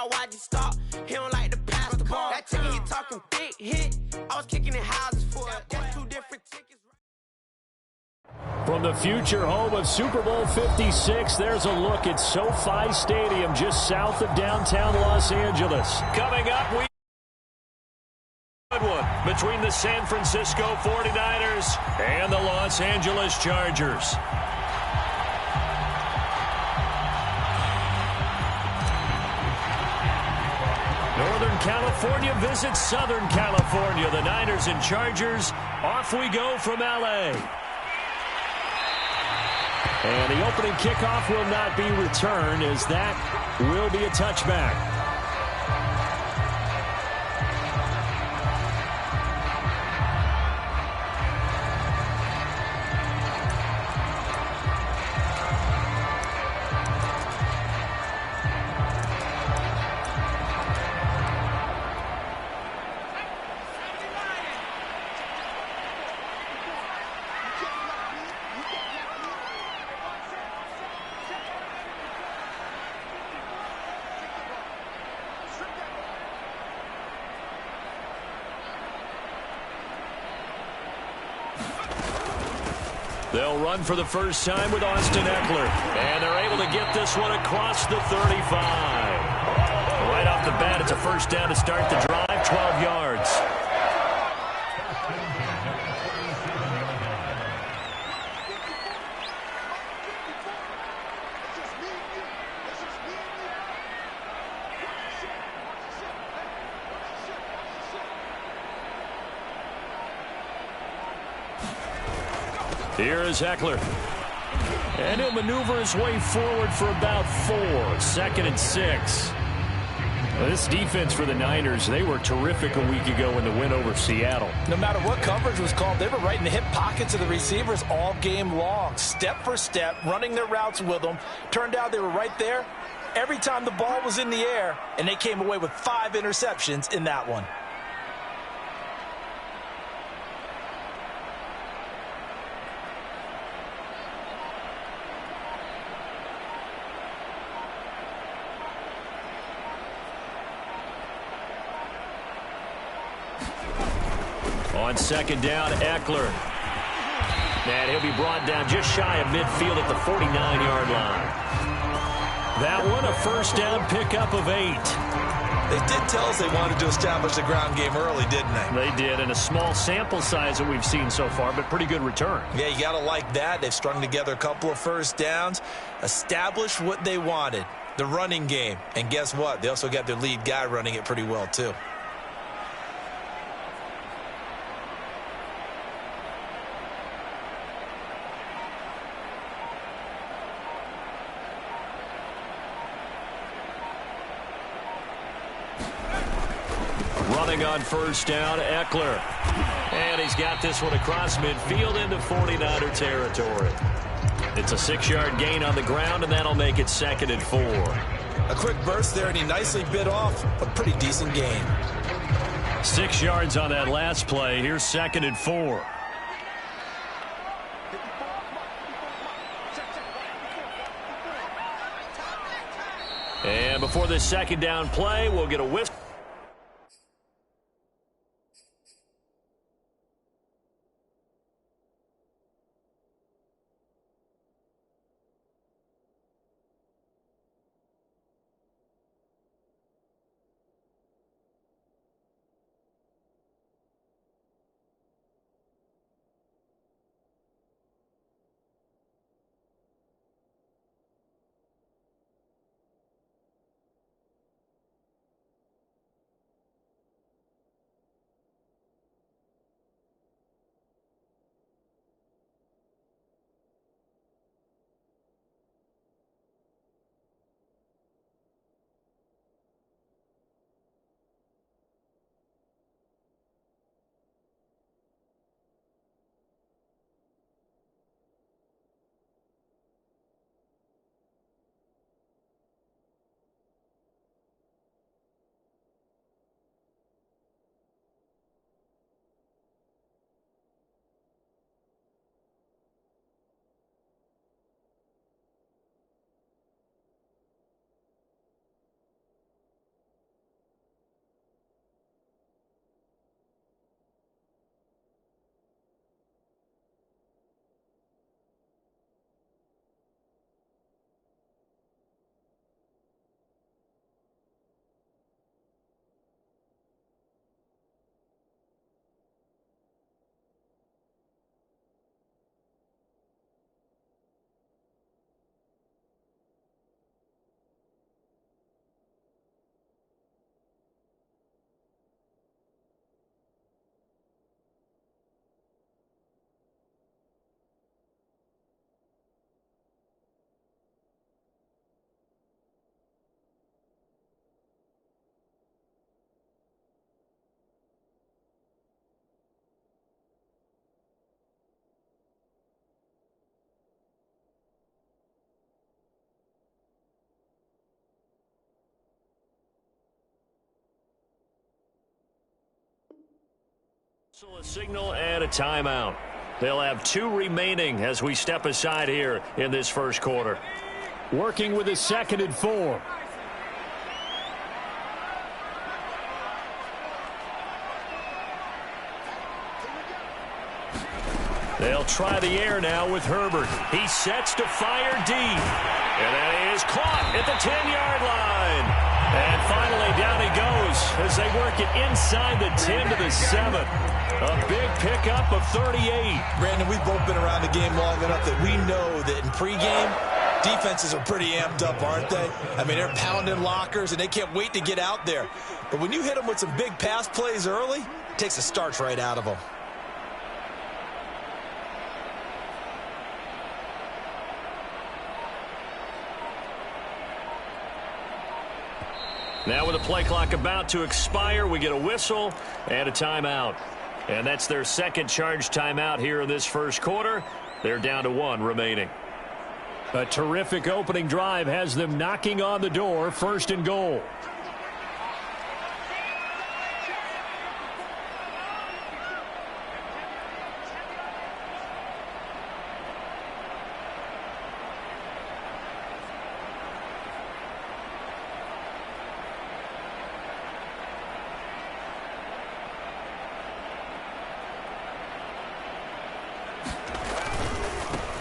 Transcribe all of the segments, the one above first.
ball, why'd you stop? He don't like to pass the ball. That chicken, he talking big hit. I was kicking in houses for it. That's 2 different tickets. From the future home of Super Bowl 56, there's a look at SoFi Stadium just south of downtown Los Angeles. Coming up, good one between the San Francisco 49ers and the Los Angeles Chargers. Northern California visits Southern California. The Niners and Chargers. Off we go from L.A. And the opening kickoff will not be returned, as that will be a touchback. They'll run for the first time with Austin Eckler. And they're able to get this one across the 35. Right off the bat, it's a first down to start the drive, 12 yards. Here is Eckler. And he'll maneuver his way forward for about 4. 2nd and 6. Well, this defense for the Niners, they were terrific a week ago in the win over Seattle. No matter what coverage was called, they were right in the hip pockets of the receivers all game long. Step for step, running their routes with them. Turned out they were right there every time the ball was in the air, and they came away with 5 interceptions in that one. On 2nd down, Eckler. And he'll be brought down just shy of midfield at the 49-yard line. That one, a first down pickup of 8. They did tell us they wanted to establish the ground game early, didn't they? They did, and a small sample size that we've seen so far, but pretty good return. Yeah, you got to like that. They've strung together a couple of first downs, established what they wanted, the running game. And guess what? They also got their lead guy running it pretty well, too. Running on first down, Eckler. And he's got this one across midfield into 49er territory. It's a 6-yard gain on the ground, and that'll make it 2nd and 4. A quick burst there, and he nicely bit off a pretty decent gain. 6 yards on that last play. Here's 2nd and 4. And before this 2nd down play, we'll get a whistle. So a signal and a timeout. They'll have 2 remaining as we step aside here in this first quarter. Working with a 2nd and 4. They'll try the air now with Herbert. He sets to fire deep. And that is caught at the 10-yard line. And finally down he goes as they work it inside the 10 to the 7. A big pickup of 38. Brandon, we've both been around the game long enough that we know that in pregame, defenses are pretty amped up, aren't they? I mean, they're pounding lockers, and they can't wait to get out there. But when you hit them with some big pass plays early, it takes the starch right out of them. Now with the play clock about to expire, we get a whistle and a timeout. And that's their 2nd charge timeout here in this first quarter. They're down to 1 remaining. A terrific opening drive has them knocking on the door, 1st and goal.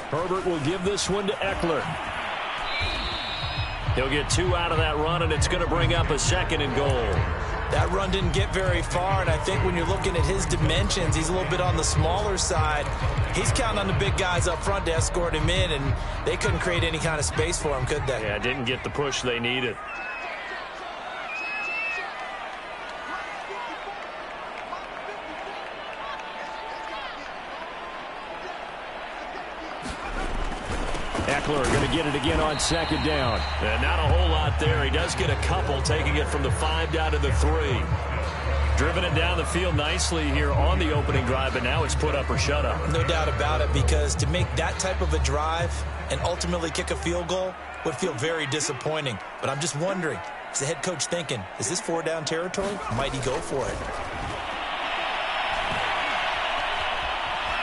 Herbert will give this one to Eckler. He'll get 2 out of that run, and it's going to bring up a 2nd and goal. That run didn't get very far, and I think when you're looking at his dimensions, he's a little bit on the smaller side. He's counting on the big guys up front to escort him in, and they couldn't create any kind of space for him, could they? Yeah, didn't get the push they needed. Eckler going to get it again on 2nd down. And not a whole lot there. He does get a couple, taking it from the 5 down to the 3. Driven it down the field nicely here on the opening drive, but now it's put up or shut up. No doubt about it, because to make that type of a drive and ultimately kick a field goal would feel very disappointing. But I'm just wondering, is the head coach thinking, is this 4-down territory? Might he go for it?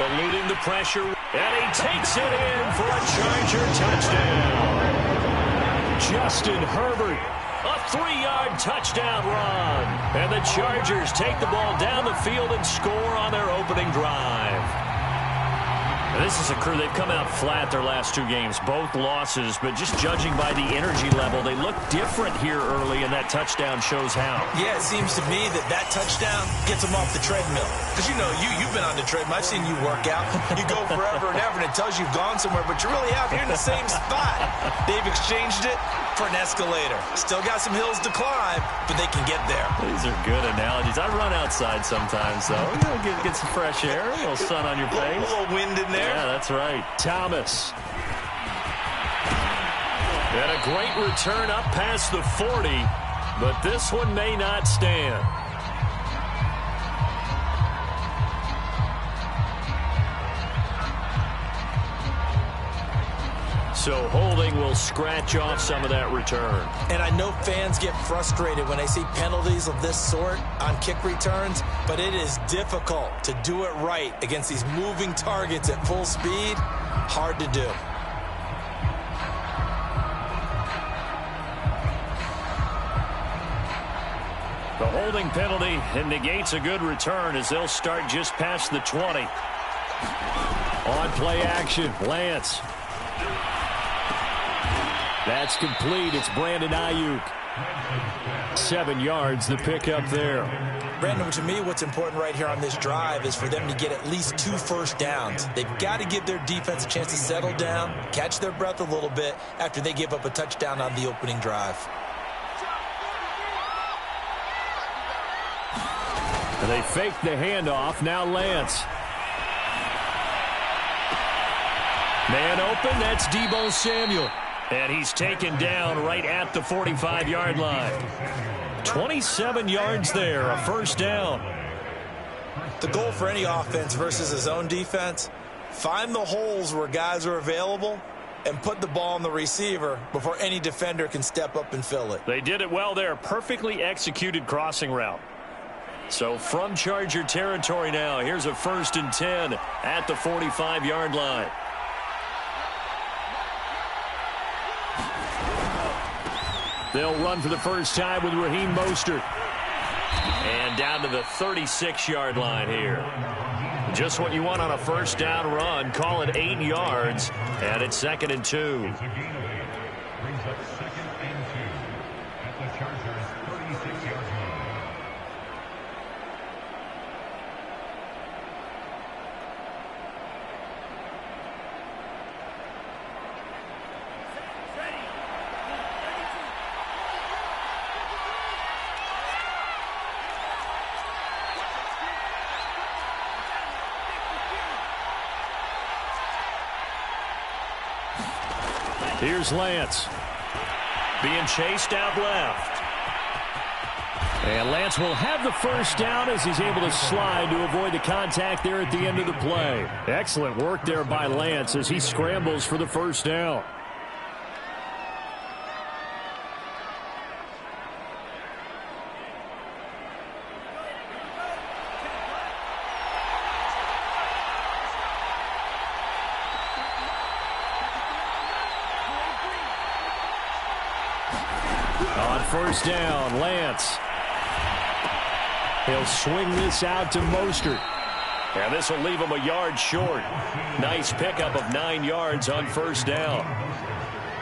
Eluding the pressure, and he takes it in for a Charger touchdown. Justin Herbert, a 3-yard touchdown run. And the Chargers take the ball down the field and score on their opening drive. And this is a crew, they've come out flat their last 2 games, both losses, but just judging by the energy level, they look different here early, and that touchdown shows how. Yeah, it seems to me that touchdown gets them off the treadmill. Because, you know, you've been on the treadmill. I've seen you work out. You go forever and ever, and it tells you've gone somewhere, but you're really out here in the same spot. They've exchanged it for an escalator. Still got some hills to climb, but they can get there. These are good analogies. I run outside sometimes, though. You know, get some fresh air, a little sun on your face. A little wind in there. Yeah, that's right. Thomas. And a great return up past the 40, but this one may not stand. So holding will scratch off some of that return. And I know fans get frustrated when they see penalties of this sort on kick returns, but it is difficult to do it right against these moving targets at full speed. Hard to do. The holding penalty negates a good return as they'll start just past the 20. On play action, Lance. That's complete. It's Brandon Ayuk. 7 yards, the pickup there. Brandon, to me, what's important right here on this drive is for them to get at least 2 first downs. They've got to give their defense a chance to settle down, catch their breath a little bit after they give up a touchdown on the opening drive. And they fake the handoff. Now Lance. Man open. That's Deebo Samuel. And he's taken down right at the 45-yard line. 27 yards there, a first down. The goal for any offense versus his own defense, find the holes where guys are available and put the ball on the receiver before any defender can step up and fill it. They did it well there. Perfectly executed crossing route. So from Charger territory now, here's a 1st and 10 at the 45-yard line. They'll run for the first time with Raheem Mostert. And down to the 36-yard line here. Just what you want on a first down run. Call it 8 yards, and it's 2nd and 2. Here's Lance. Being chased out left. And Lance will have the first down as he's able to slide to avoid the contact there at the end of the play. Excellent work there by Lance as he scrambles for the first down. On first down, Lance. He'll swing this out to Mostert. And this will leave him a yard short. Nice pickup of 9 yards on first down.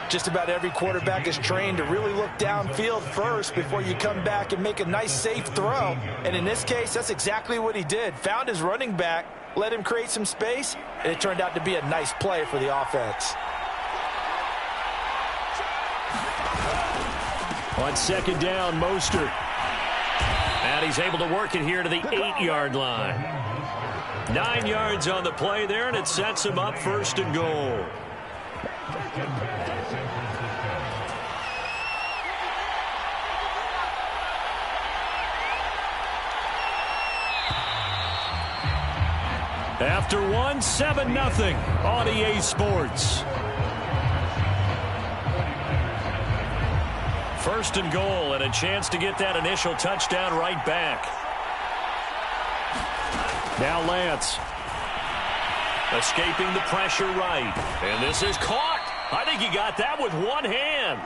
Just about every quarterback is trained to really look downfield first before you come back and make a nice, safe throw. And in this case, that's exactly what he did. Found his running back, let him create some space, and it turned out to be a nice play for the offense. On second down, Mostert. And he's able to work it here to the 8-yard line. 9 yards on the play there, and it sets him up 1st and goal. After one, 7-0 on EA Sports. 1st and goal, and a chance to get that initial touchdown right back. Now Lance. Escaping the pressure right. And this is caught. I think he got that with one hand.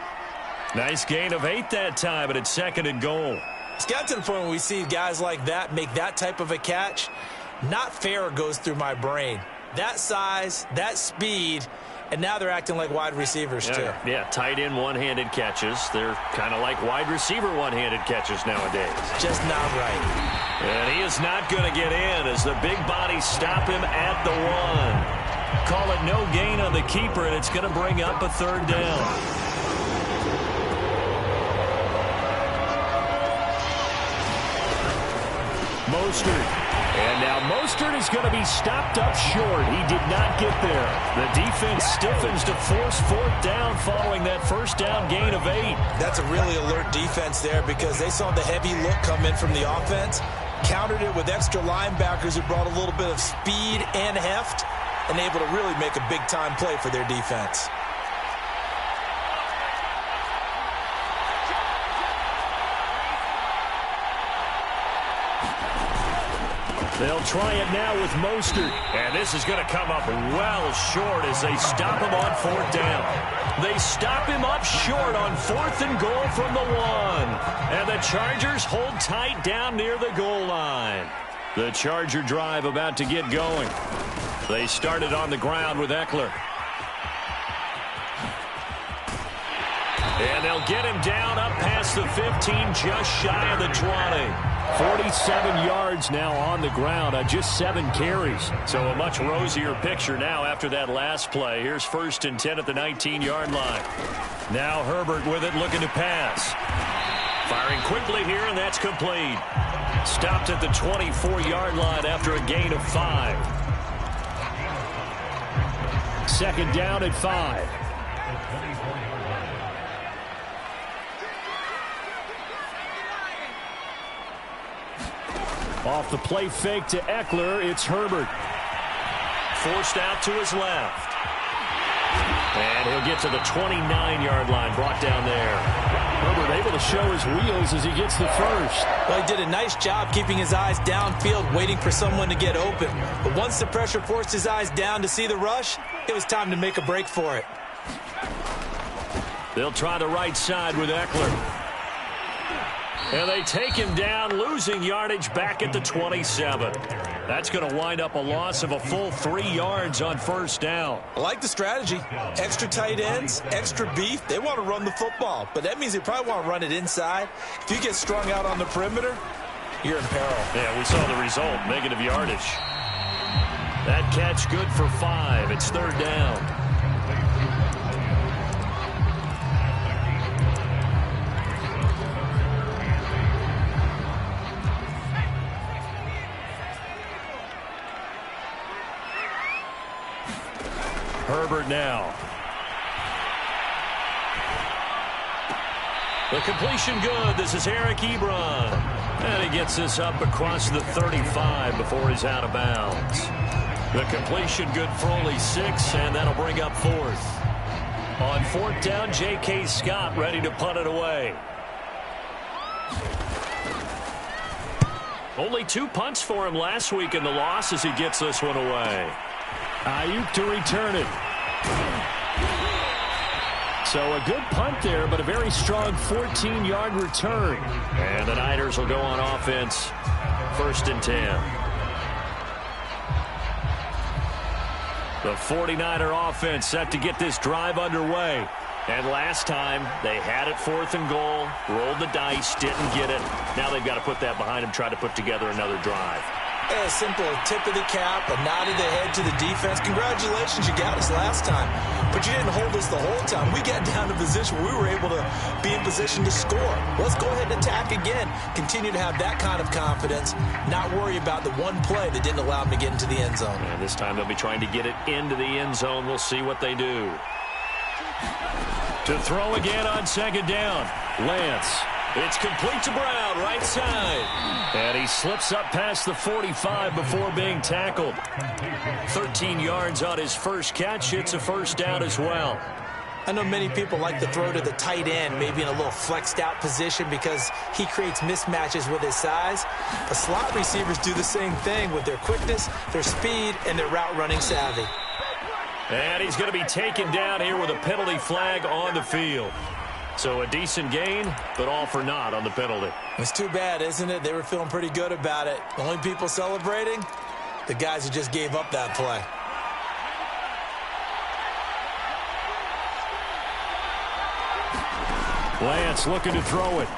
Nice gain of 8 that time, but it's 2nd and goal. It's got to the point when we see guys like that make that type of a catch. Not fair goes through my brain. That size, that speed, and now they're acting like wide receivers, too. Yeah, tight end one-handed catches. They're kind of like wide receiver one-handed catches nowadays. Just not right. And he is not going to get in as the big bodies stop him at the 1. Call it no gain on the keeper, and it's going to bring up a 3rd down. Mostert. And now Mostert is going to be stopped up short. He did not get there. The defense stiffens to force 4th down following that first down gain of 8. That's a really alert defense there because they saw the heavy look come in from the offense, countered it with extra linebackers who brought a little bit of speed and heft, and able to really make a big-time play for their defense. They'll try it now with Mostert. And this is going to come up well short as they stop him on 4th down. They stop him up short on 4th and goal from the 1. And the Chargers hold tight down near the goal line. The Charger drive about to get going. They started on the ground with Eckler. And they'll get him down up past the 15, just shy of the 20. 47 yards now on the ground on just 7 carries. So a much rosier picture now after that last play. Here's 1st and 10 at the 19-yard line. Now Herbert with it, looking to pass. Firing quickly here, and that's complete. Stopped at the 24-yard line after a gain of 5. 2nd down at 5. Off the play fake to Eckler, it's Herbert. Forced out to his left. And he'll get to the 29-yard line, brought down there. Herbert able to show his wheels as he gets the first. Well, he did a nice job keeping his eyes downfield, waiting for someone to get open. But once the pressure forced his eyes down to see the rush, it was time to make a break for it. They'll try the right side with Eckler. And they take him down, losing yardage back at the 27. That's going to wind up a loss of a full 3 yards on first down. I like the strategy. Extra tight ends, extra beef. They want to run the football, but that means they probably want to run it inside. If you get strung out on the perimeter, you're in peril. Yeah, we saw the result, negative yardage. That catch good for 5. It's third down. Herbert now. The completion good. This is Eric Ebron. And he gets this up across the 35 before he's out of bounds. The completion good for only 6, and that'll bring up 4th. On 4th down, J.K. Scott ready to punt it away. Only 2 punts for him last week in the loss as he gets this one away. Ayuk to return it. So a good punt there, but a very strong 14-yard return. And the Niners will go on offense, 1st and 10. The 49er offense set to get this drive underway. And last time, they had it 4th and goal, rolled the dice, didn't get it. Now they've got to put that behind them, try to put together another drive. A simple tip of the cap, a nod of the head to the defense. Congratulations, you got us last time. But you didn't hold us the whole time. We got down to a position where we were able to be in position to score. Let's go ahead and attack again. Continue to have that kind of confidence, not worry about the one play that didn't allow them to get into the end zone. And this time they'll be trying to get it into the end zone. We'll see what they do. To throw again on 2nd down. Lance. It's complete to Brown, right side. And he slips up past the 45 before being tackled. 13 yards on his first catch. It's a first down as well. I know many people like to throw to the tight end, maybe in a little flexed out position because he creates mismatches with his size. But slot receivers do the same thing with their quickness, their speed, and their route running savvy. And he's going to be taken down here with a penalty flag on the field. So a decent gain, but all for naught on the penalty. It's too bad, isn't it? They were feeling pretty good about it. The only people celebrating, the guys who just gave up that play. Lance looking to throw it.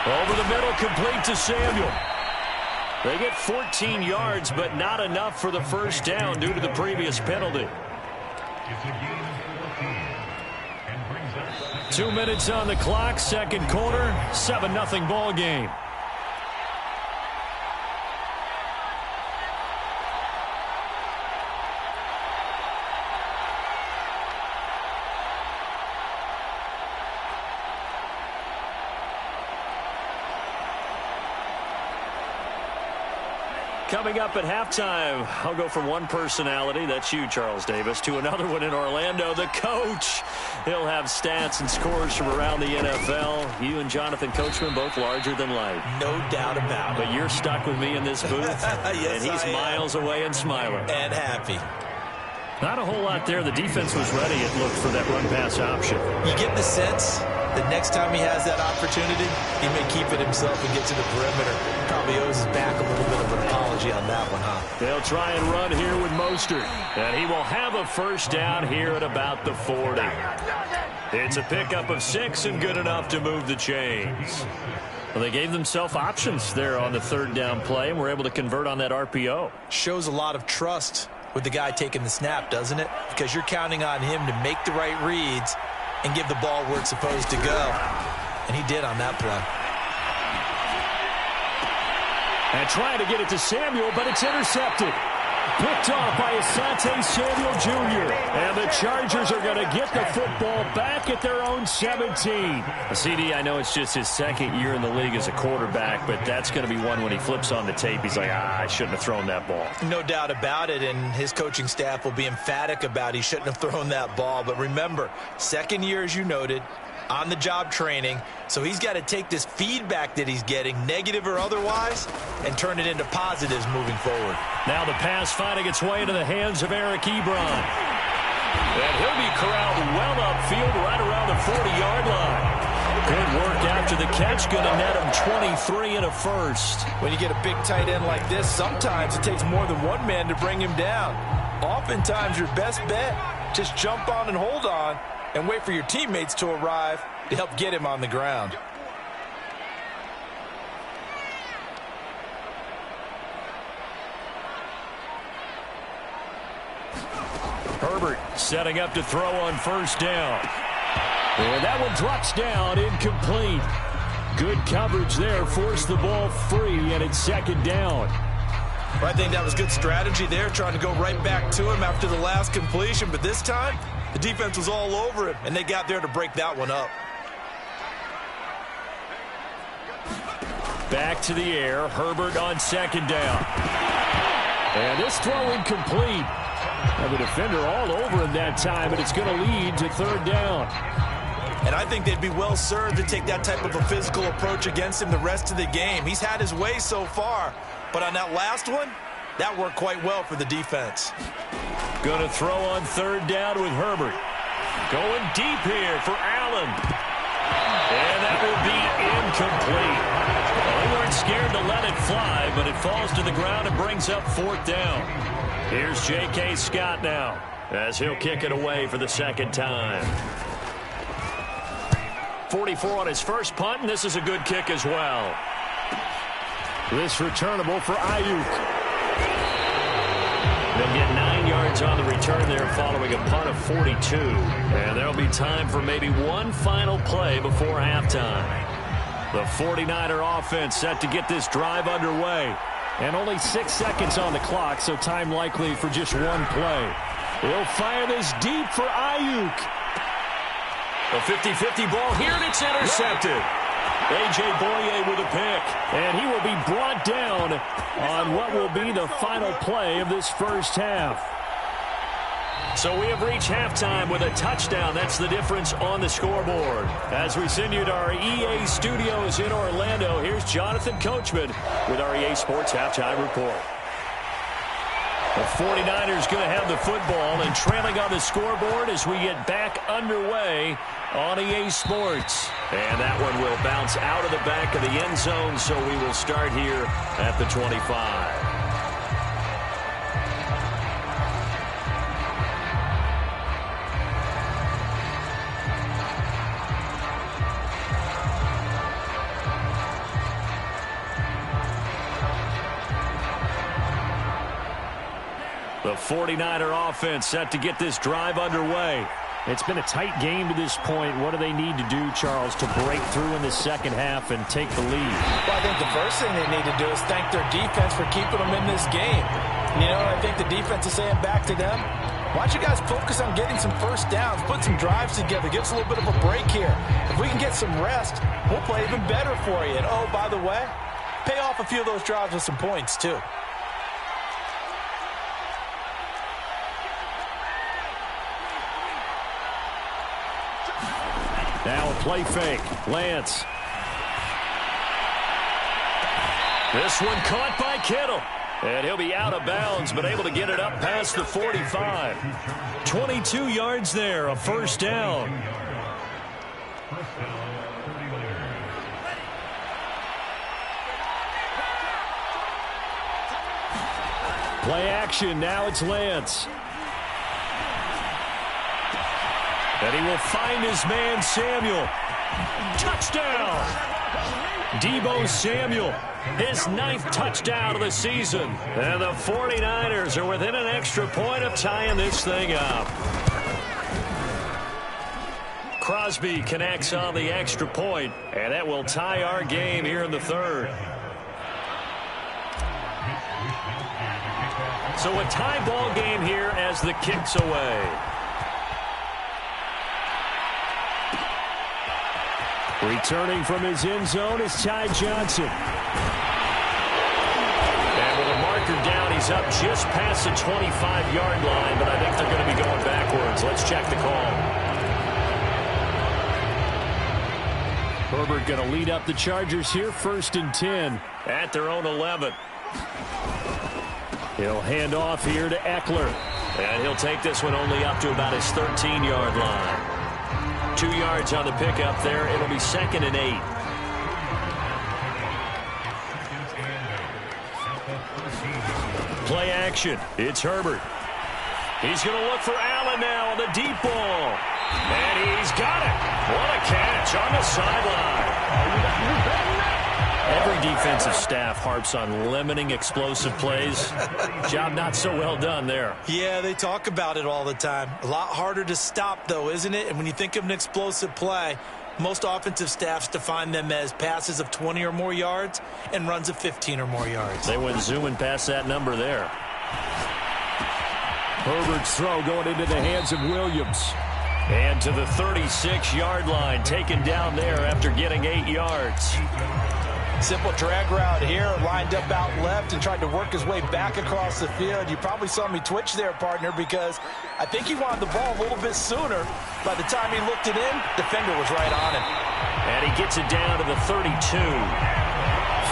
Over the middle, complete to Samuel. They get 14 yards, but not enough for the first down due to the previous penalty. 2 minutes on the clock, second quarter, 7-0 ball game. Coming up at halftime, I'll go from one personality, that's you, Charles Davis, to another one in Orlando, the coach. He'll have stats and scores from around the NFL. You and Jonathan Coachman, both larger than life. No doubt about it. But you're stuck with me in this booth, yes, and he's miles away and smiling. And happy. Not a whole lot there. The defense was ready, it looked, for that run-pass option. You get the sense that next time he has that opportunity, he may keep it himself and get to the perimeter. Probably owes his back a little bit of an apology on that one, huh? They'll try and run here with Mostert. And he will have a first down here at about the 40. It's a pickup of 6 and good enough to move the chains. Well, they gave themselves options there on the third down play and were able to convert on that RPO. Shows a lot of trust with the guy taking the snap, doesn't it? Because you're counting on him to make the right reads and give the ball where it's supposed to go. And he did on that play. And trying to get it to Samuel, but it's intercepted. Picked off by Asante Samuel Jr. And the Chargers are going to get the football back at their own 17. CD, I know it's just his second year in the league as a quarterback, but that's going to be one when he flips on the tape. He's like, I shouldn't have thrown that ball. No doubt about it, and his coaching staff will be emphatic about he shouldn't have thrown that ball. But remember, second year, as you noted, on-the-job training, so he's got to take this feedback that he's getting, negative or otherwise, and turn it into positives moving forward. Now the pass finding its way into the hands of Eric Ebron. And he'll be corralled well upfield right around the 40-yard line. Good work after the catch. Going to net him 23 and a first. When you get a big tight end like this, sometimes it takes more than one man to bring him down. Oftentimes, your best bet, just jump on and hold on and wait for your teammates to arrive to help get him on the ground. Herbert setting up to throw on first down. And that one drops down, incomplete. Good coverage there, forced the ball free, and it's second down. I think that was good strategy there, trying to go right back to him after the last completion. But this time, the defense was all over him, and they got there to break that one up. Back to the air, Herbert on second down. And this throw incomplete. Now the defender all over him that time, but it's going to lead to third down. And I think they'd be well served to take that type of a physical approach against him the rest of the game. He's had his way so far, but on that last one, that worked quite well for the defense. Going to throw on third down with Herbert. Going deep here for Allen. And that will be incomplete. Well, they weren't scared to let it fly, but it falls to the ground and brings up fourth down. Here's J.K. Scott now, as he'll kick it away for the second time. 44 on his first punt, and this is a good kick as well. This returnable for Ayuk. They'll get 9 yards on the return there following a punt of 42. And there'll be time for maybe one final play before halftime. The 49er offense set to get this drive underway. And only 6 seconds on the clock, so time likely for just one play. He'll fire this deep for Ayuk. A 50-50 ball here, and it's intercepted. A.J. Boye with a pick, and he will be brought down on what will be the final play of this first half. So we have reached halftime with a touchdown. That's the difference on the scoreboard. As we send you to our EA studios in Orlando, here's Jonathan Coachman with our EA Sports Halftime Report. The 49ers going to have the football and trailing on the scoreboard as we get back underway on EA Sports. And that one will bounce out of the back of the end zone, so we will start here at the 25. The 49er offense set to get this drive underway. It's been a tight game to this point. What do they need to do, Charles, to break through in the second half and take the lead? Well, I think the first thing they need to do is thank their defense for keeping them in this game. You know, I think the defense is saying back to them, why don't you guys focus on getting some first downs, put some drives together, give us a little bit of a break here. If we can get some rest, we'll play even better for you. And, oh, by the way, pay off a few of those drives with some points, too. Now a play fake. Lance. This one caught by Kittle. And he'll be out of bounds, but able to get it up past the 45. 22 yards there, a first down. Play action, now it's Lance. And he will find his man, Samuel. Touchdown! Deebo Samuel, his 9th touchdown of the season. And the 49ers are within an extra point of tying this thing up. Crosby connects on the extra point, and that will tie our game here in the third. So a tie ball game here as the kick's away. Returning from his end zone is Ty Johnson. And with a marker down, he's up just past the 25-yard line, but I think they're going to be going backwards. Let's check the call. Herbert going to lead up the Chargers here, 1st and 10 at their own 11. He'll hand off here to Eckler. And he'll take this one only up to about his 13-yard line. 2 yards on the pickup there. It'll be 2nd and 8. Play action. It's Herbert. He's going to look for Allen now on the deep ball. And he's got it. What a catch on the sideline. Every defensive staff harps on limiting explosive plays. Job not so well done there. Yeah, they talk about it all the time. A lot harder to stop, though, isn't it? And when you think of an explosive play, most offensive staffs define them as passes of 20 or more yards and runs of 15 or more yards. They went zooming past that number there. Herbert's throw going into the hands of Williams. And to the 36-yard line, taken down there after getting 8 yards. Simple drag route here, lined up out left and tried to work his way back across the field. You probably saw me twitch there, partner, because I think he wanted the ball a little bit sooner. By the time he looked it in, defender was right on him. And he gets it down to the 32.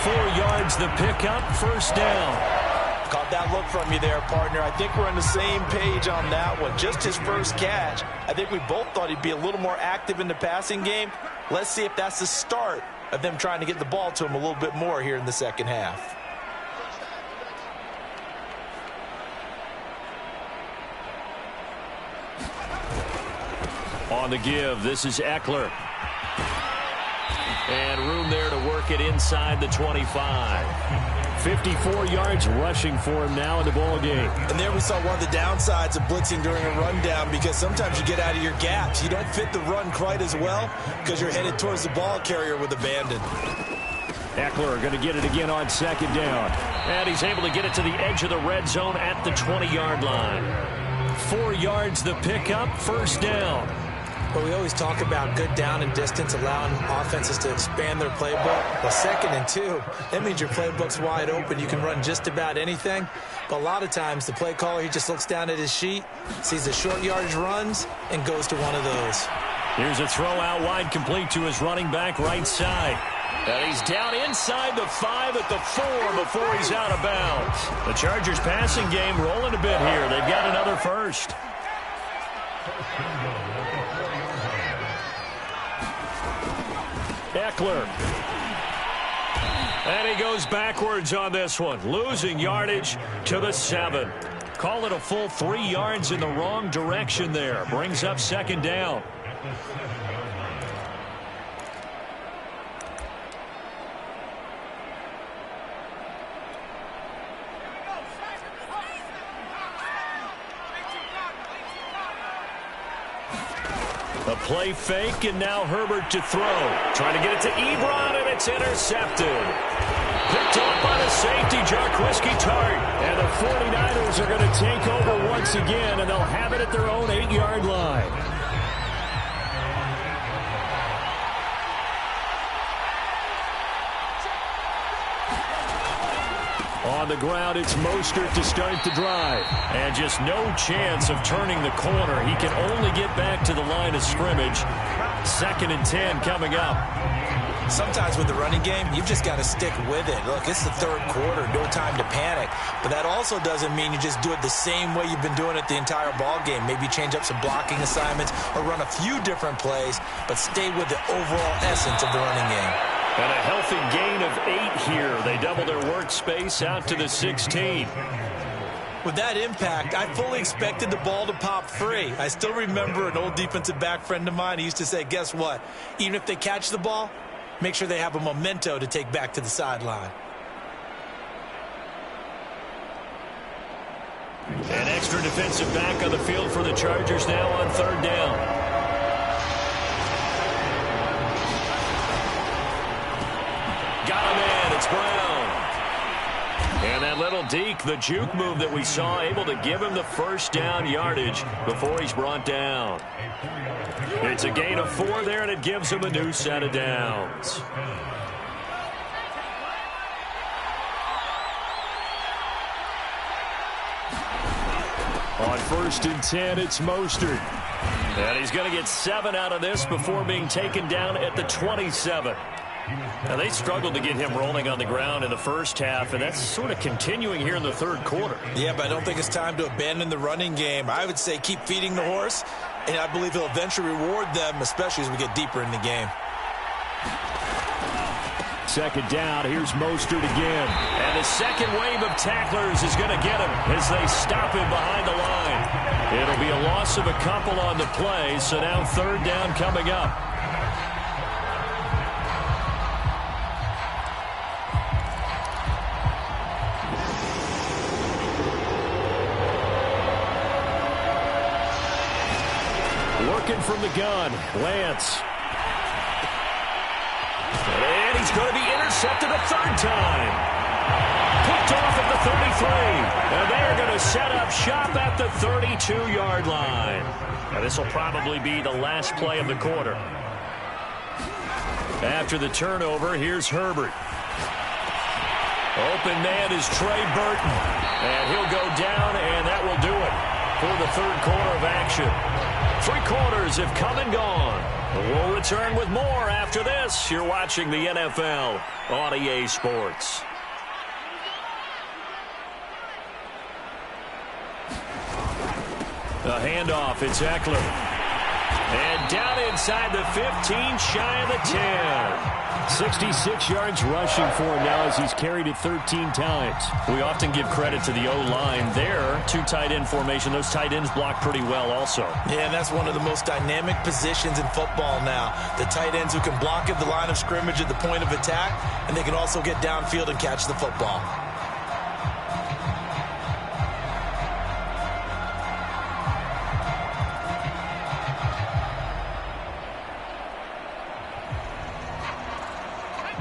4 yards the pickup, 1st down. Caught that look from you there, partner. I think we're on the same page on that one. Just his first catch. I think we both thought he'd be a little more active in the passing game. Let's see if that's the start of them trying to get the ball to him a little bit more here in the second half. On the give, this is Eckler. And room there to work it inside the 25. 54 yards rushing for him now in the ball game. And there we saw one of the downsides of blitzing during a rundown, because sometimes you get out of your gaps. You don't fit the run quite as well because you're headed towards the ball carrier with abandon. Eckler going to get it again on 2nd down. And he's able to get it to the edge of the red zone at the 20-yard line. 4 yards the pickup, 1st down. But we always talk about good down and distance, allowing offenses to expand their playbook. Well, 2nd and 2, that means your playbook's wide open. You can run just about anything. But a lot of times, the play caller, he just looks down at his sheet, sees the short yardage runs, and goes to one of those. Here's a throw out wide, complete to his running back right side. And he's down inside the 5 at the 4 before he's out of bounds. The Chargers passing game rolling a bit here. They've got another first. Eckler. And he goes backwards on this one, losing yardage to the 7. Call it a full 3 yards in the wrong direction there. Brings up 2nd down. A play fake, and now Herbert to throw. Trying to get it to Ebron, and it's intercepted. Picked off by the safety, Jarquiski Tart. And the 49ers are going to take over once again, and they'll have it at their own 8-yard line. On the ground, it's Mostert to start the drive. And just no chance of turning the corner. He can only get back to the line of scrimmage. 2nd and 10 coming up. Sometimes with the running game, you've just got to stick with it. Look, it's the 3rd quarter, no time to panic. But that also doesn't mean you just do it the same way you've been doing it the entire ball game. Maybe change up some blocking assignments or run a few different plays, but stay with the overall essence of the running game. And a healthy gain of 8 here. They double their workspace out to the 16. With that impact, I fully expected the ball to pop free. I still remember an old defensive back friend of mine. He used to say, guess what? Even if they catch the ball, make sure they have a memento to take back to the sideline. An extra defensive back on the field for the Chargers now on 3rd down. Got him in. It's Brown. And that little deke, the juke move that we saw, able to give him the 1st down yardage before he's brought down. It's a gain of 4 there, and it gives him a new set of downs. On 1st and 10, it's Mostert. And he's going to get 7 out of this before being taken down at the 27. Now, they struggled to get him rolling on the ground in the first half, and that's sort of continuing here in the third quarter. Yeah, but I don't think it's time to abandon the running game. I would say keep feeding the horse, and I believe he'll eventually reward them, especially as we get deeper in the game. Second down, here's Mostert again. And the second wave of tacklers is going to get him as they stop him behind the line. It'll be a loss of a couple on the play, so now third down coming up. Working from the gun, Lance. And he's going to be intercepted a third time. Picked off at the 33. And they're going to set up shop at the 32-yard line. Now, this will probably be the last play of the quarter. After the turnover, here's Herbert. Open man is Trey Burton. And he'll go down, and that will do it for the third quarter of action. 3 quarters have come and gone. We'll return with more after this. You're watching the NFL on EA Sports. A handoff, it's Eckler. And down inside the 15, shy of the 10. 66 yards rushing for him now as he's carried it 13 times. We often give credit to the O-line there. 2 tight end formation. Those tight ends block pretty well also. Yeah, and that's one of the most dynamic positions in football now. The tight ends who can block at the line of scrimmage at the point of attack, and they can also get downfield and catch the football.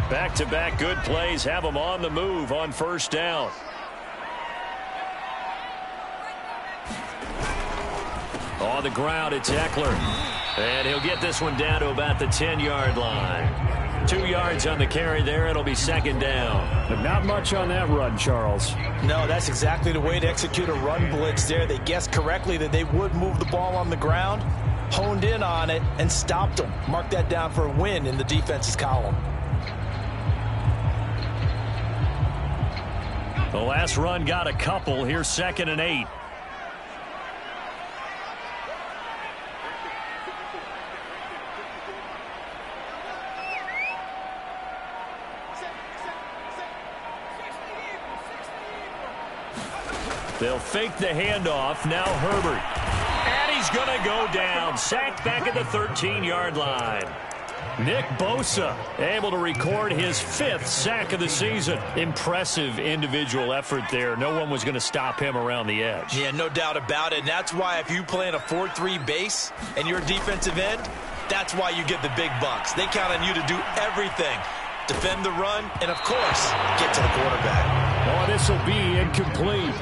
Back-to-back good plays have them on the move on first down. On the ground, it's Eckler. And he'll get this one down to about the 10-yard line. 2 yards on the carry there. It'll be second down. But not much on that run, Charles. No, that's exactly the way to execute a run blitz there. They guessed correctly that they would move the ball on the ground, honed in on it, and stopped them. Mark that down for a win in the defense's column. The last run got a couple. Here's 2nd and 8. They'll fake the handoff. Now Herbert. And he's going to go down. Sacked back at the 13-yard line. Nick Bosa able to record his 5th sack of the season. Impressive individual effort there. No one was going to stop him around the edge. Yeah, no doubt about it. And that's why if you play in a 4-3 base and you're a defensive end, that's why you get the big bucks. They count on you to do everything. Defend the run and, of course, get to the quarterback. Oh, this will be incomplete.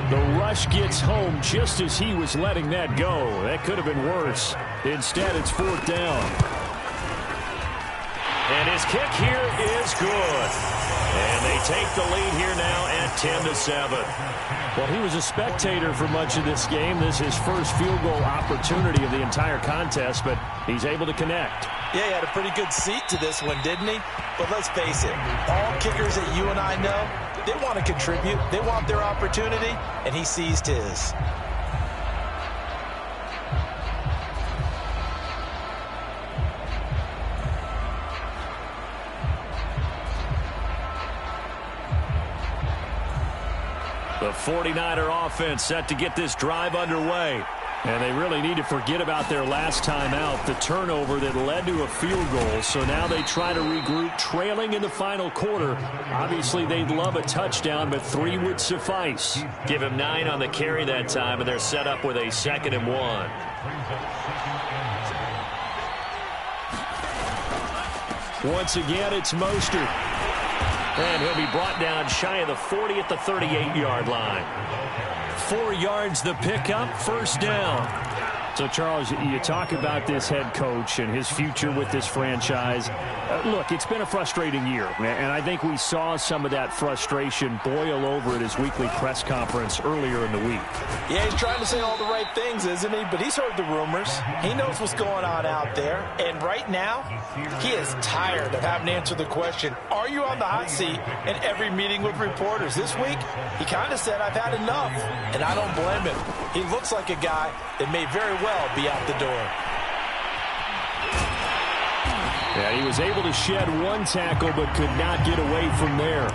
The rush gets home just as he was letting that go. That could have been worse. Instead, it's 4th down. And his kick here is good. And they take the lead here now at 10-7. Well, he was a spectator for much of this game. This is his first field goal opportunity of the entire contest, but he's able to connect. Yeah, he had a pretty good seat to this one, didn't he? But let's face it, all kickers that you and I know, they want to contribute. They want their opportunity, and he seized his. The 49er offense set to get this drive underway. And they really need to forget about their last time out, the turnover that led to a field goal. So now they try to regroup, trailing in the final quarter. Obviously, they'd love a touchdown, but 3 would suffice. Give him 9 on the carry that time, and they're set up with a 2nd and 1. Once again, it's Mostert. And he'll be brought down shy of the 40 at the 38-yard line. 4 yards the pickup, first down. So, Charles, you talk about this head coach and his future with this franchise. Look, it's been a frustrating year, and I think we saw some of that frustration boil over at his weekly press conference earlier in the week. Yeah, he's trying to say all the right things, isn't he? But he's heard the rumors. He knows what's going on out there. And right now, he is tired of having to answer the question, are you on the hot seat in every meeting with reporters? This week, he kind of said, I've had enough. And I don't blame him. He looks like a guy that may very well be out the door. Yeah, he was able to shed one tackle but could not get away from there.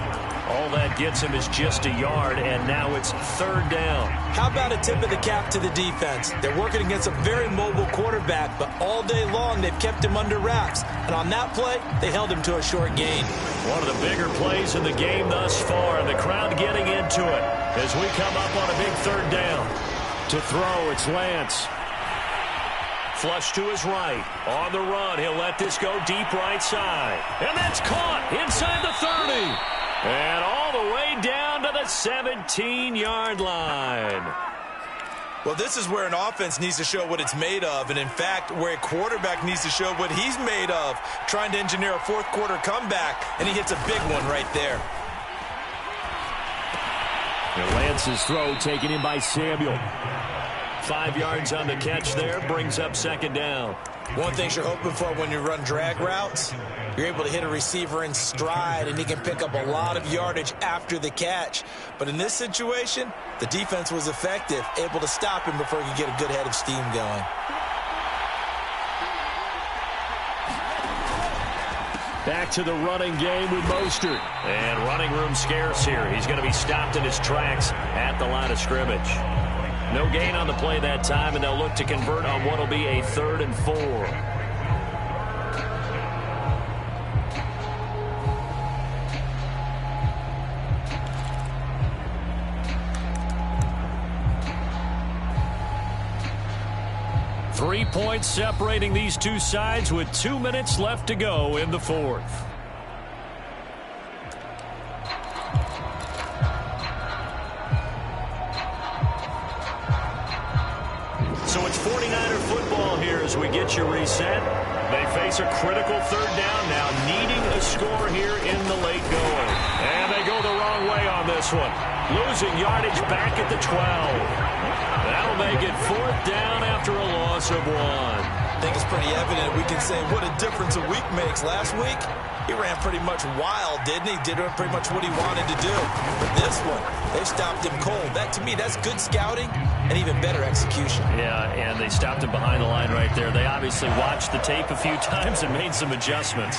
All that gets him is just a yard, and now it's third down. How about a tip of the cap to the defense? They're working against a very mobile quarterback, but all day long they've kept him under wraps. And on that play, they held him to a short gain. One of the bigger plays in the game thus far, and the crowd getting into it as we come up on a big third down. To throw, it's Lance. Flush to his right. On the run, he'll let this go deep right side. And that's caught inside the 30. And all the way down to the 17-yard line. Well, this is where an offense needs to show what it's made of. And, in fact, where a quarterback needs to show what he's made of. Trying to engineer a fourth-quarter comeback, and he hits a big one right there. And Lance's throw taken in by Samuel. 5 yards on the catch there, brings up second down. One thing you're hoping for when you run drag routes, you're able to hit a receiver in stride, and he can pick up a lot of yardage after the catch. But in this situation, the defense was effective, able to stop him before he could get a good head of steam going. Back to the running game with Mostert. And running room scarce here. He's going to be stopped in his tracks at the line of scrimmage. No gain on the play that time, and they'll look to convert on what will be a 3rd and 4. Three points separating these two sides with 2 minutes left to go in the fourth. So it's 49er football here as we get you reset. They face a critical third down now, needing a score here in the late going. And they go the wrong way on this one. Losing yardage back at the 12. That'll make it 4th down after a loss of 1. I think it's pretty evident. We can say what a difference a week makes. Last week, he ran pretty much wild, didn't he? Did pretty much what he wanted to do. But this one, they stopped him cold. That, to me, that's good scouting and even better execution. Yeah, and they stopped him behind the line right there. They obviously watched the tape a few times and made some adjustments.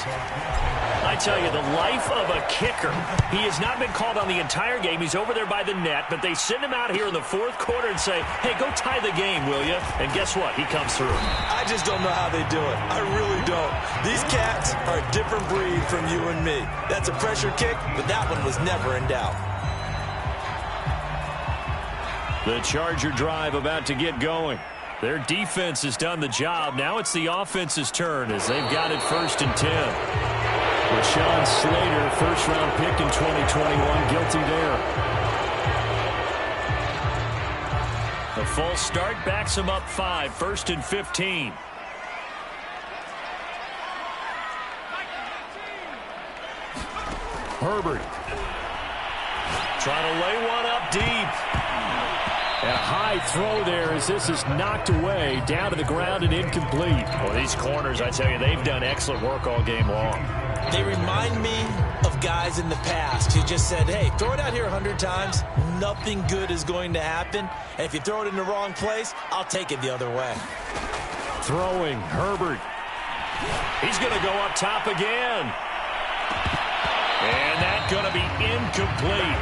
I tell you, the life of a kicker. He has not been called on the entire game. He's over there by the net, but they send him out here in the 4th quarter and say, hey, go tie the game, will you? And guess what? He comes through. I just don't know how they do it. I really don't. These cats are a different breed from you and me. That's a pressure kick, but that one was never in doubt. The Charger drive about to get going. Their defense has done the job. Now it's the offense's turn as they've got it 1st and 10. Rashawn Slater, first-round pick in 2021, guilty there. The false start backs him up 5, 1st and 15. Herbert. Trying to lay one up deep. And a high throw there as this is knocked away, down to the ground and incomplete. Well, these corners, I tell you, they've done excellent work all game long. They remind me of guys in the past who just said, hey, throw it out here 100 times, nothing good is going to happen. And if you throw it in the wrong place, I'll take it the other way. Throwing, Herbert. He's going to go up top again. And that's going to be incomplete.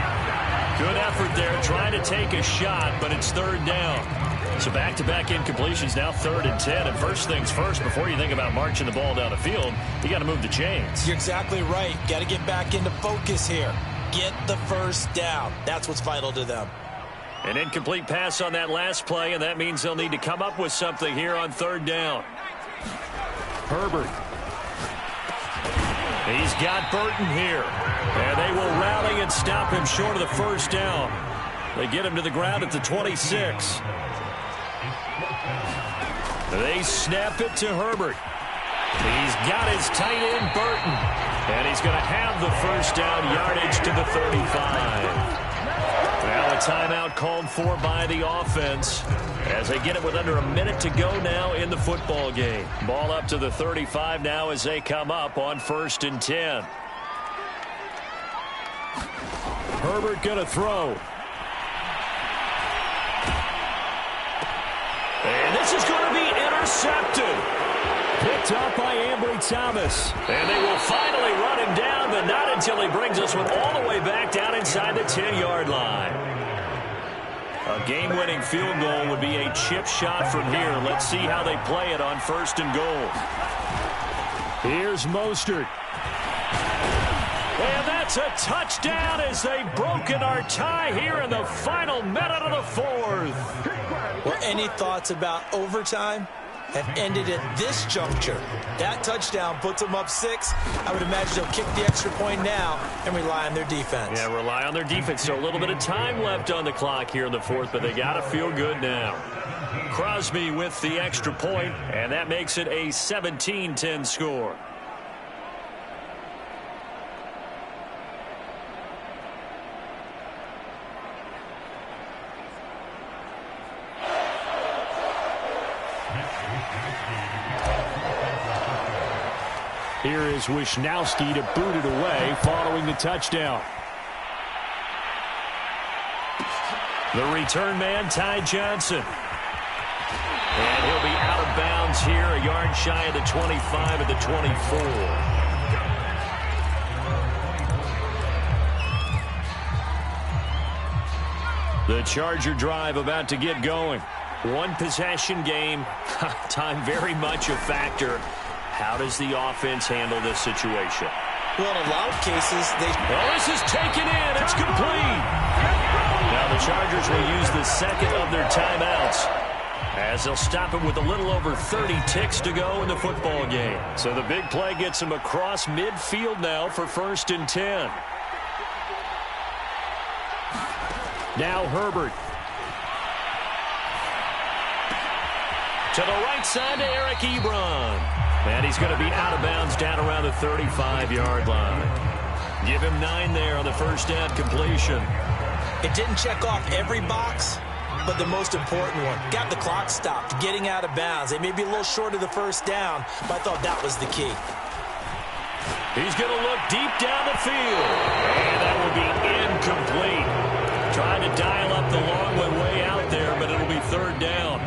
Good effort there, trying to take a shot, but it's 3rd down. So back-to-back incompletions, now 3rd and 10. And first things first, before you think about marching the ball down the field, you got to move the chains. You're exactly right. Got to get back into focus here. Get the first down. That's what's vital to them. An incomplete pass on that last play, and that means they'll need to come up with something here on 3rd down. Herbert. He's got Burton here. And they will rally and stop him short of the 1st down. They get him to the ground at the 26. They snap it to Herbert. He's got his tight end, Burton. And he's going to have the first down, yardage to the 35. Now a timeout called for by the offense as they get it with under a minute to go now in the football game. Ball up to the 35 now as they come up on 1st and 10. Herbert going to throw. And this is going to be intercepted. Picked up by Ambry Thomas. And they will finally run him down, but not until he brings us one all the way back down inside the 10-yard line. A game-winning field goal would be a chip shot from here. Let's see how they play it on 1st and goal. Here's Mostert. And that's a touchdown as they've broken our tie here in the final minute of the 4th. Well, any thoughts about overtime? Have ended at this juncture. That touchdown puts them up 6. I would imagine they'll kick the extra point now and rely on their defense. Yeah, rely on their defense. So a little bit of time left on the clock here in the 4th, but they got to feel good now. Crosby with the extra point, and that makes it a 17-10 score. Here is Wisnowski to boot it away following the touchdown. The return man, Ty Johnson. And he'll be out of bounds here, a yard shy of the 25 at the 24. The Charger drive about to get going. One possession game, time very much a factor. How does the offense handle this situation? Well, in a lot of cases, this is taken in. It's complete. Now the Chargers will use the second of their timeouts as they'll stop it with a little over 30 ticks to go in the football game. So the big play gets them across midfield now for 1st and 10. Now Herbert. To the right side to Eric Ebron. And he's going to be out of bounds down around the 35-yard line. Give him 9 there on the first down completion. It didn't check off every box, but the most important one. Got the clock stopped, getting out of bounds. They may be a little short of the first down, but I thought that was the key. He's going to look deep down the field. And that will be incomplete. Trying to dial up the long way out there, but it'll be 3rd down.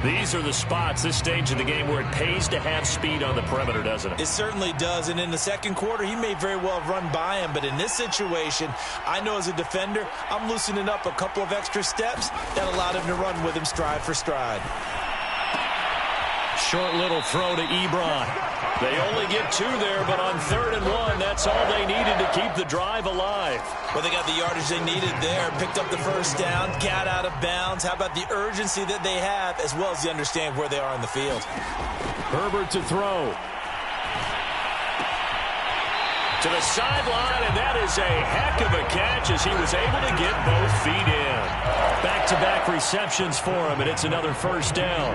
These are the spots, this stage of the game, where it pays to have speed on the perimeter, doesn't it? It certainly does, and in the second quarter, he may very well have run by him, but in this situation, I know as a defender, I'm loosening up a couple of extra steps that allowed him to run with him stride for stride. Short little throw to Ebron. They only get 2 there, but on 3rd and 1, that's all they needed to keep the drive alive. Well, they got the yardage they needed there, picked up the first down, got out of bounds. How about the urgency that they have, as well as the understand where they are on the field? Herbert to throw. To the sideline, and that is a heck of a catch as he was able to get both feet in. Back-to-back receptions for him, and it's another first down.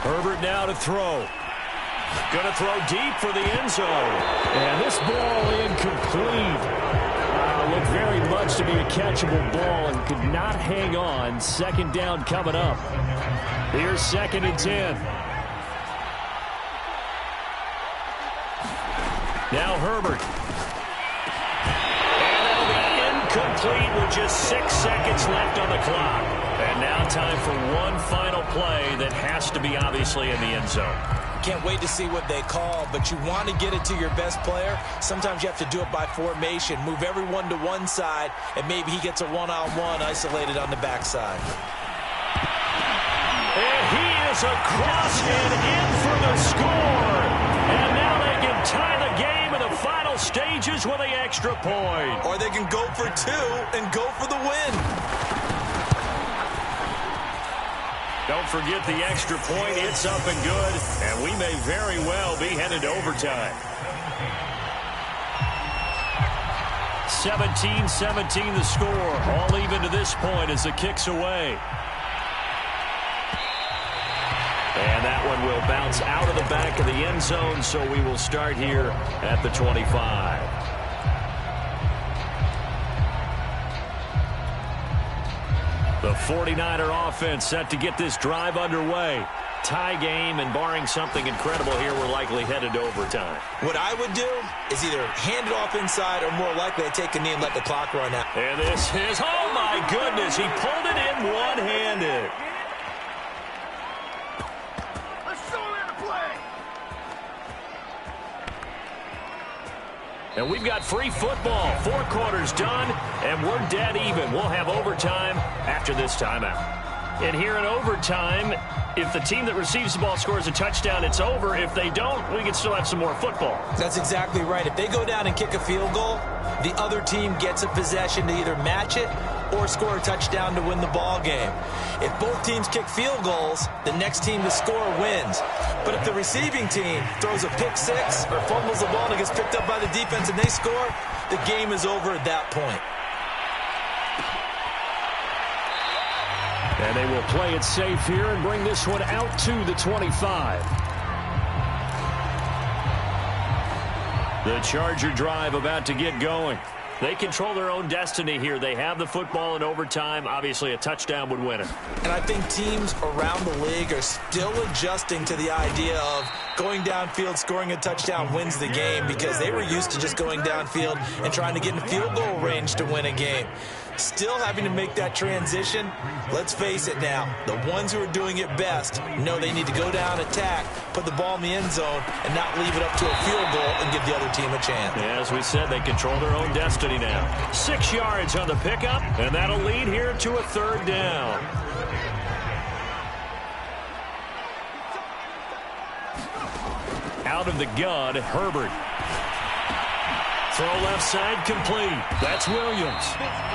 Herbert now to throw. Going to throw deep for the end zone. And this ball incomplete. Looked very much to be a catchable ball and could not hang on. 2nd down coming up. Here's 2nd and 10. Now Herbert. And that'll be incomplete with just 6 seconds left on the clock. And now time for one final play that has to be obviously in the end zone. Can't wait to see what they call, but you want to get it to your best player. Sometimes you have to do it by formation. Move everyone to one side, and maybe he gets a one-on-one isolated on the backside. And he is across and in for the score. And now they can tie the game in the final stages with an extra point. Or they can go for 2 and go for the win. Don't forget the extra point. It's up and good, and we may very well be headed to overtime. 17-17 the score. All even to this point as the kick's away. And that one will bounce out of the back of the end zone, so we will start here at the 25. The 49er offense set to get this drive underway. Tie game, and barring something incredible here, we're likely headed to overtime. What I would do is either hand it off inside or more likely to take a knee and let the clock run out. And this is, oh my goodness, he pulled it in one-handed. And we've got free football. 4 quarters done, and we're dead even. We'll have overtime after this timeout. And here in overtime, if the team that receives the ball scores a touchdown, it's over. If they don't, we can still have some more football. That's exactly right. If they go down and kick a field goal, the other team gets a possession to either match it or score a touchdown to win the ball game. If both teams kick field goals, the next team to score wins. But if the receiving team throws a pick six or fumbles the ball and it gets picked up by the defense and they score, the game is over at that point. And they will play it safe here and bring this one out to the 25. The Charger drive about to get going. They control their own destiny here. They have the football in overtime. Obviously, a touchdown would win it. And I think teams around the league are still adjusting to the idea of going downfield, scoring a touchdown wins the game, because they were used to just going downfield and trying to get in field goal range to win a game. Still having to make that transition. Let's face it now, the ones who are doing it best know they need to go down, attack, put the ball in the end zone, and not leave it up to a field goal and give the other team a chance. Yeah, as we said, they control their own destiny now. 6 yards on the pickup, and that'll lead here to a 3rd down. Out of the gun, Herbert. Throw left side complete. That's Williams.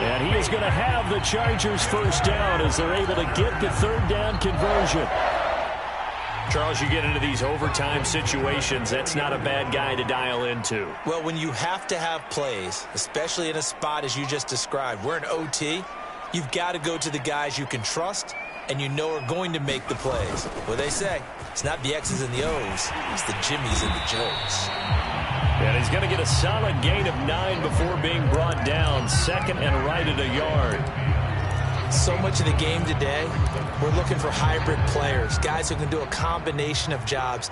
And he is going to have the Chargers first down as they're able to get the 3rd down conversion. Charles, you get into these overtime situations, that's not a bad guy to dial into. Well, when you have to have plays, especially in a spot as you just described, we're in OT, you've got to go to the guys you can trust and you know are going to make the plays. What they say, it's not the X's and the O's, it's the Jimmys and the Joes. And he's going to get a solid gain of 9 before being brought down. 2nd and right at a yard. So much of the game today, we're looking for hybrid players, guys who can do a combination of jobs.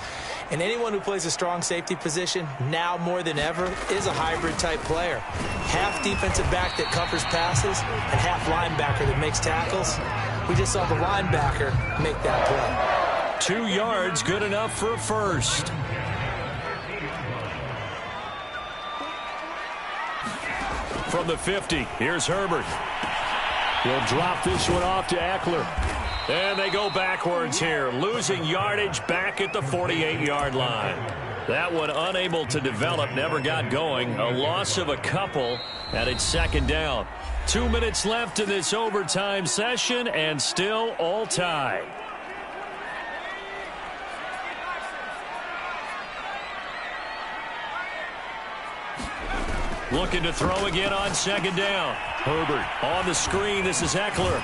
And anyone who plays a strong safety position, now more than ever, is a hybrid type player. Half defensive back that covers passes and half linebacker that makes tackles. We just saw the linebacker make that play. 2 yards, good enough for a first. From the 50, here's Herbert. He'll drop this one off to Eckler. And they go backwards here, losing yardage back at the 48-yard line. That one unable to develop, never got going. A loss of a couple, and it's 2nd down. 2 minutes left in this overtime session, and still all tied. Looking to throw again on 2nd down. Herbert on the screen. This is Eckler.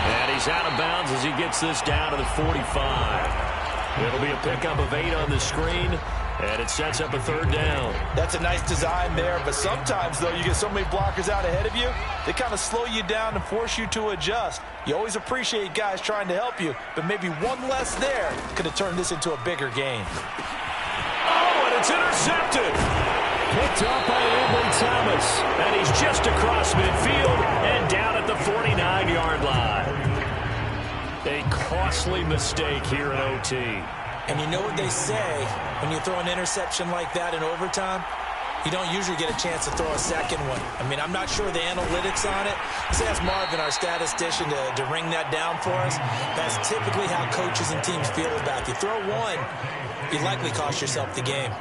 And he's out of bounds as he gets this down to the 45. It'll be a pickup of 8 on the screen, and it sets up a 3rd down. That's a nice design there, but sometimes, though, you get so many blockers out ahead of you, they kind of slow you down and force you to adjust. You always appreciate guys trying to help you, but maybe one less there could have turned this into a bigger game. Oh, and it's intercepted. Picked up by Ambry Thomas, and he's just across midfield and down at the 49-yard line. A costly mistake here in OT. And you know what they say, when you throw an interception like that in overtime, you don't usually get a chance to throw a second one. I mean, I'm not sure the analytics on it. Let's ask Marvin, our statistician, to ring that down for us. That's typically how coaches and teams feel about you. Throw one, you likely cost yourself the game.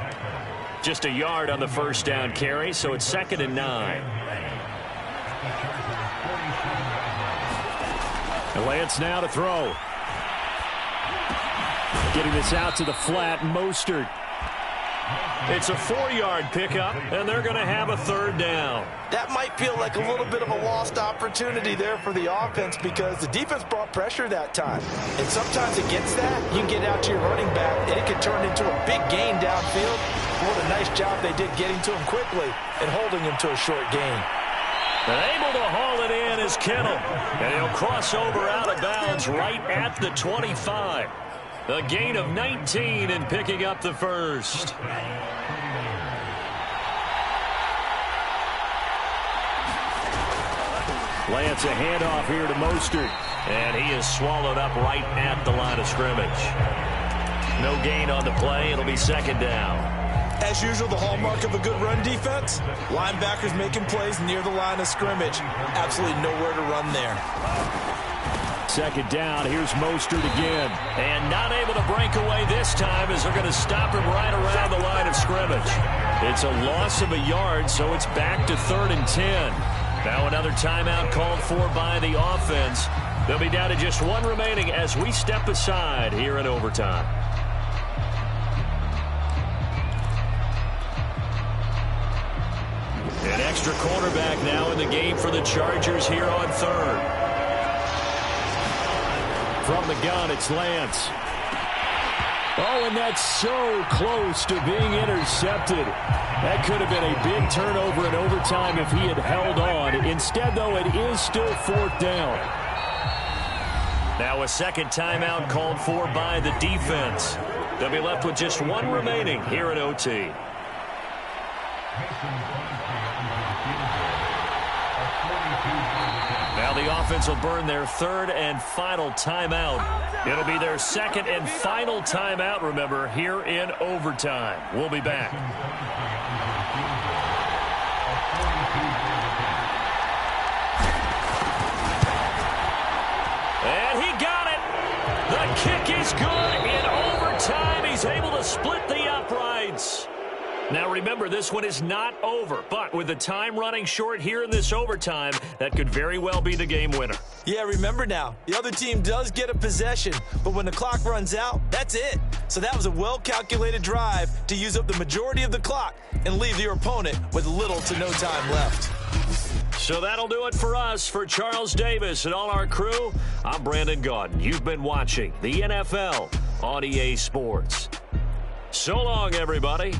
Just a yard on the first down carry, so it's 2nd and 9. And Lance now to throw. Getting this out to the flat, Mostert. It's a 4-yard pickup, and they're going to have a third down. That might feel like a little bit of a lost opportunity there for the offense because the defense brought pressure that time. And sometimes against that, you can get out to your running back, and it can turn into a big gain downfield. What a nice job they did getting to him quickly and holding him to a short gain. And able to haul it in is Kittle. And he'll cross over out of bounds right at the 25. A gain of 19 and picking up the first. Lance a handoff here to Mostert. And he is swallowed up right at the line of scrimmage. No gain on the play. It'll be second down. As usual, the hallmark of a good run defense, linebackers making plays near the line of scrimmage. Absolutely nowhere to run there. Second down, here's Mostert again. And not able to break away this time as they're going to stop him right around the line of scrimmage. It's a loss of a yard, so it's back to 3rd and 10. Now another timeout called for by the offense. They'll be down to just one remaining as we step aside here in overtime. An extra cornerback now in the game for the Chargers here on 3rd. From the gun, it's Lance. Oh, and that's so close to being intercepted. That could have been a big turnover in overtime if he had held on. Instead, though, it is still 4th down. Now a second timeout called for by the defense. They'll be left with just one remaining here at OT. Now the offense will burn their 3rd and final timeout. It'll be their 2nd and final timeout, remember, here in overtime. We'll be back. And he got it. The kick is good in overtime. He's able to split the uprights. Now remember, this one is not over, but with the time running short here in this overtime, that could very well be the game winner. Yeah, remember now, the other team does get a possession, but when the clock runs out, that's it. So that was a well-calculated drive to use up the majority of the clock and leave your opponent with little to no time left. So that'll do it for us. For Charles Davis and all our crew, I'm Brandon Gaudin. You've been watching the NFL on EA Sports. So long, everybody.